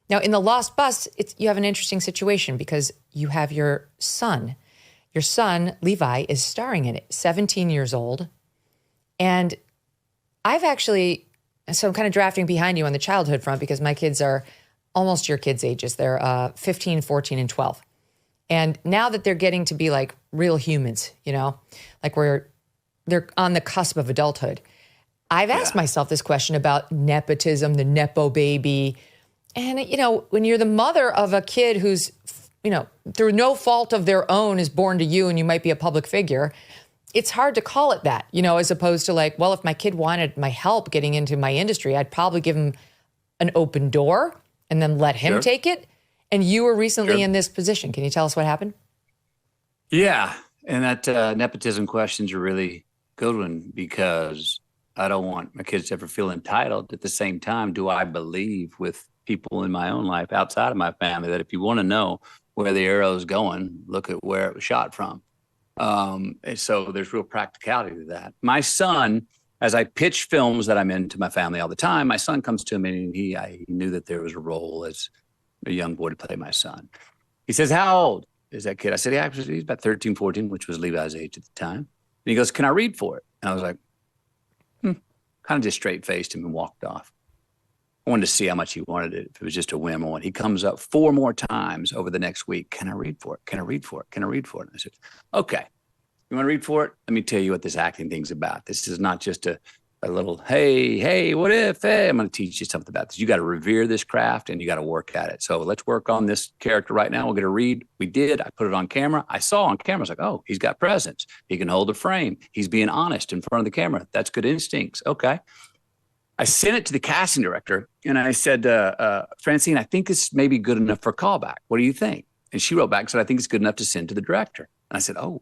Now, in The Lost Bus, you have an interesting situation because you have your son. Your son, Levi, is starring in it, 17 years old. And I'm kind of drafting behind you on the childhood front because my kids are almost your kids' ages. They're 15, 14, and 12. And now that they're getting to be like real humans, like they're on the cusp of adulthood, I've asked myself this question about nepotism, the Nepo baby. And, when you're the mother of a kid who's, through no fault of their own is born to you and you might be a public figure, it's hard to call it that, as opposed to like, well, if my kid wanted my help getting into my industry, I'd probably give him an open door and then let him take it. And you were recently in this position. Can you tell us what happened? Yeah. And that nepotism question's a really good one because I don't want my kids to ever feel entitled. At the same time, do I believe with people in my own life outside of my family that if you want to know where the arrow is going, look at where it was shot from. And so there's real practicality to that. My son, as I pitch films that I'm in to my family all the time, my son comes to me and he knew that there was a role as a young boy to play my son. He says, how old is that kid? I said, yeah, he's about 13, 14, which was Levi's age at the time. And he goes, can I read for it? And I was like, kind of just straight-faced him and walked off. I wanted to see how much he wanted it, if it was just a whim or what. He comes up 4 more times over the next week. Can I read for it? Can I read for it? Can I read for it? And I said, okay. You want to read for it? Let me tell you what this acting thing's about. This is not just a little, hey, what if? Hey, I'm going to teach you something about this. You got to revere this craft and you got to work at it. So let's work on this character right now. We're going to read. We did. I put it on camera. I saw on camera. I was like, oh, he's got presence. He can hold a frame. He's being honest in front of the camera. That's good instincts. Okay. I sent it to the casting director and I said, Francine, I think this may be good enough for a callback. What do you think? And she wrote back and said, I think it's good enough to send to the director. And I said, oh,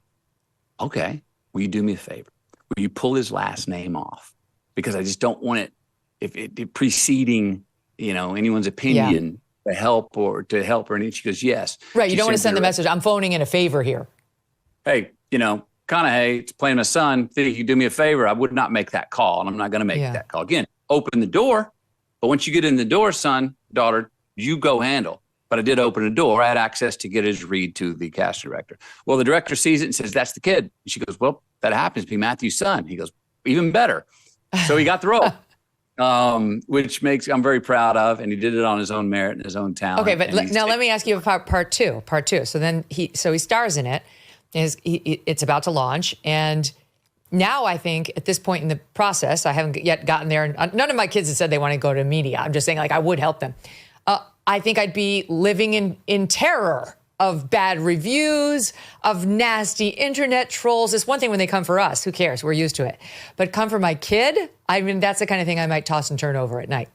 okay. Will you do me a favor? Will you pull his last name off? Because I just don't want it, if it preceding, anyone's opinion to help or anything. She goes, yes. Right. You don't want to send the message, I'm phoning in a favor here. Hey, McConaughey, it's playing my son. Think you do me a favor? I would not make that call, and I'm not going to make that call. Again, open the door. But once you get in the door, son, daughter, you go handle. But I did open the door. I had access to get his read to the casting director. Well, the director sees it and says, that's the kid. And she goes, well, that happens to be Matthew's son. He goes, even better. So he got the role, which I'm very proud of. And he did it on his own merit and his own talent. Okay, but now let me ask you about part two. So then he stars in it. It's about to launch. And now I think at this point in the process, I haven't yet gotten there. And none of my kids have said they want to go to media. I'm just saying I would help them. I think I'd be living in terror of bad reviews, of nasty internet trolls. It's one thing when they come for us. Who cares? We're used to it. But come for my kid, that's the kind of thing I might toss and turn over at night.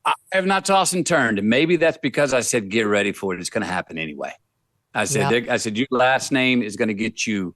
I have not tossed and turned. And maybe that's because I said, get ready for it. It's going to happen anyway. I said, your last name is going to get you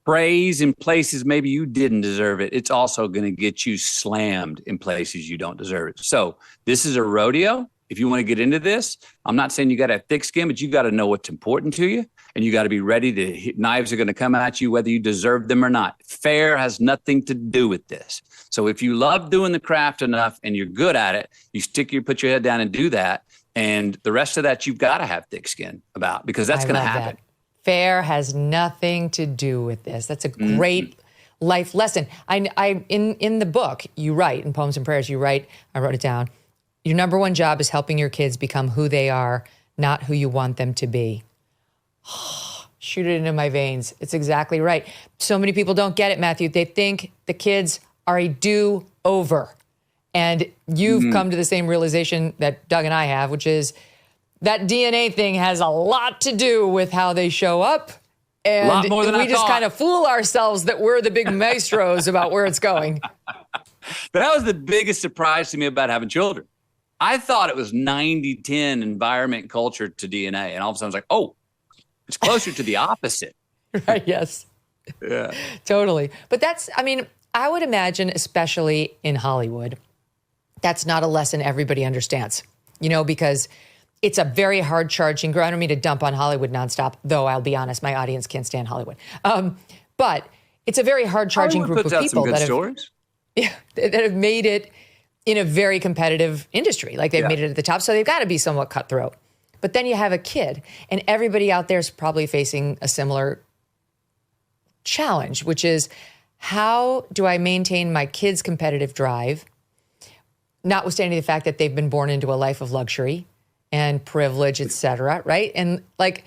praise in places maybe you didn't deserve it. It's also going to get you slammed in places you don't deserve it. So this is a rodeo. If you want to get into this, I'm not saying you got to have thick skin, but you got to know what's important to you. And you got to be ready to hit. Knives are going to come at you, whether you deserve them or not. Fair has nothing to do with this. So if you love doing the craft enough and you're good at it, you put your head down and do that. And the rest of that, you've got to have thick skin about, because that's going to happen. That. Fair has nothing to do with this. That's a great life lesson. In the book, you write, in Poems and Prayers, you write, I wrote it down, your number one job is helping your kids become who they are, not who you want them to be. Shoot it into my veins. It's exactly right. So many people don't get it, Matthew. They think the kids are a do-over. And you've come to the same realization that Doug and I have, which is that DNA thing has a lot to do with how they show up. And a lot more than we just kind of fool ourselves that we're the big maestros about where it's going. But that was the biggest surprise to me about having children. I thought it was 90-10 environment, culture to DNA. And all of a sudden I was like, oh, it's closer to the opposite. Right, yes. Yeah. Totally. But I would imagine, especially in Hollywood, that's not a lesson everybody understands, because it's a very hard charging group. I don't mean to dump on Hollywood nonstop, though I'll be honest, my audience can't stand Hollywood. But it's a very hard charging group of people that have made it in a very competitive industry. Like they've made it at the top, so they've got to be somewhat cutthroat. But then you have a kid, and everybody out there is probably facing a similar challenge, which is, how do I maintain my kids' competitive drive, notwithstanding the fact that they've been born into a life of luxury and privilege, et cetera, right? And like,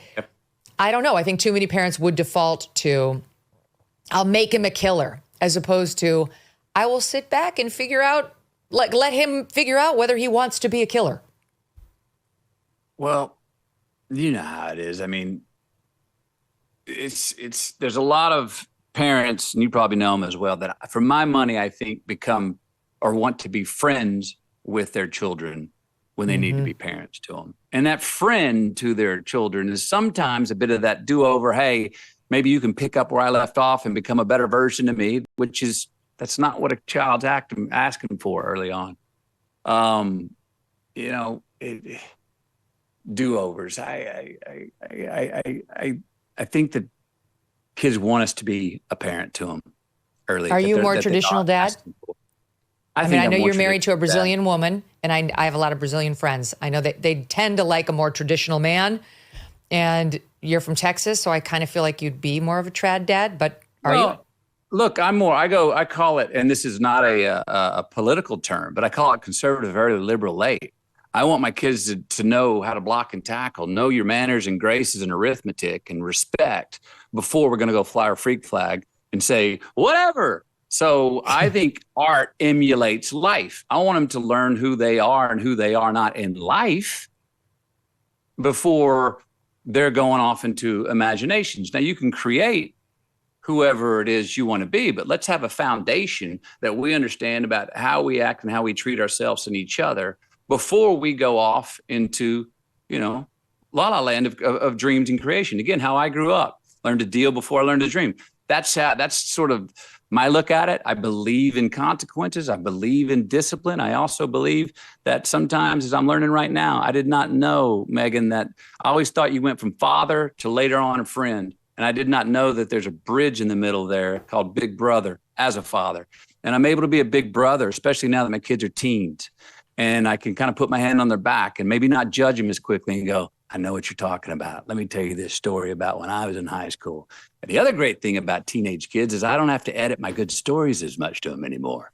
I don't know. I think too many parents would default to, I'll make him a killer, as opposed to, I will sit back and figure out, like, let him figure out whether he wants to be a killer. Well, you know how it is. I mean, there's a lot of parents, and you probably know them as well, that for my money, I think become or want to be friends with their children when they need to be parents to them. And that friend to their children is sometimes a bit of that do-over. Hey, maybe you can pick up where I left off and become a better version of me, that's not what a child's asking for early on. Do-overs. I think that kids want us to be a parent to them early. Are you more traditional dad? I know you're married to a Brazilian woman, and I have a lot of Brazilian friends. I know that they tend to like a more traditional man, and you're from Texas, so I kind of feel like you'd be more of a trad dad, but are you? Look, I call it, and this is not a political term, but I call it conservative, early, liberal, late. I want my kids to know how to block and tackle, know your manners and graces and arithmetic and respect before we're going to go fly our freak flag and say, whatever. So I think art emulates life. I want them to learn who they are and who they are not in life before they're going off into imaginations. Now, you can create whoever it is you want to be, but let's have a foundation that we understand about how we act and how we treat ourselves and each other before we go off into, la la land of dreams and creation. Again, how I grew up, learned to deal before I learned to dream. That's sort of my look at it. I believe in consequences. I believe in discipline. I also believe that sometimes, as I'm learning right now, I did not know, Megyn, that I always thought you went from father to later on a friend. And I did not know that there's a bridge in the middle there called big brother as a father. And I'm able to be a big brother, especially now that my kids are teens. And I can kind of put my hand on their back and maybe not judge them as quickly and go, I know what you're talking about. Let me tell you this story about when I was in high school. And the other great thing about teenage kids is I don't have to edit my good stories as much to them anymore.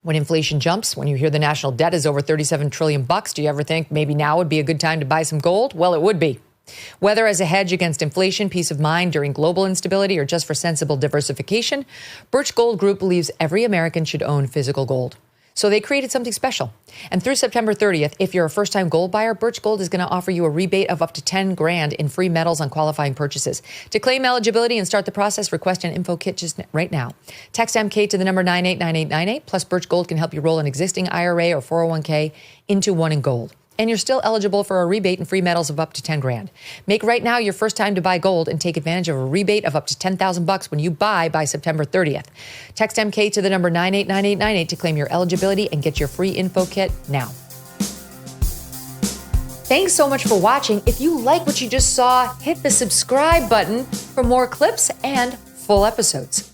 When inflation jumps, when you hear the national debt is over $37 trillion, do you ever think maybe now would be a good time to buy some gold? Well, it would be. Whether as a hedge against inflation, peace of mind during global instability, or just for sensible diversification, Birch Gold Group believes every American should own physical gold. So they created something special. And through September 30th, if you're a first-time gold buyer, Birch Gold is going to offer you a rebate of up to $10,000 in free metals on qualifying purchases. To claim eligibility and start the process, request an info kit just right now. Text MK to the number 989898. Plus, Birch Gold can help you roll an existing IRA or 401k into one in gold. And you're still eligible for a rebate and free metals of up to $10,000. Make right now your first time to buy gold and take advantage of a rebate of up to $10,000 when you buy by September 30th. Text MK to the number 989898 to claim your eligibility and get your free info kit now. Thanks so much for watching. If you like what you just saw, hit the subscribe button for more clips and full episodes.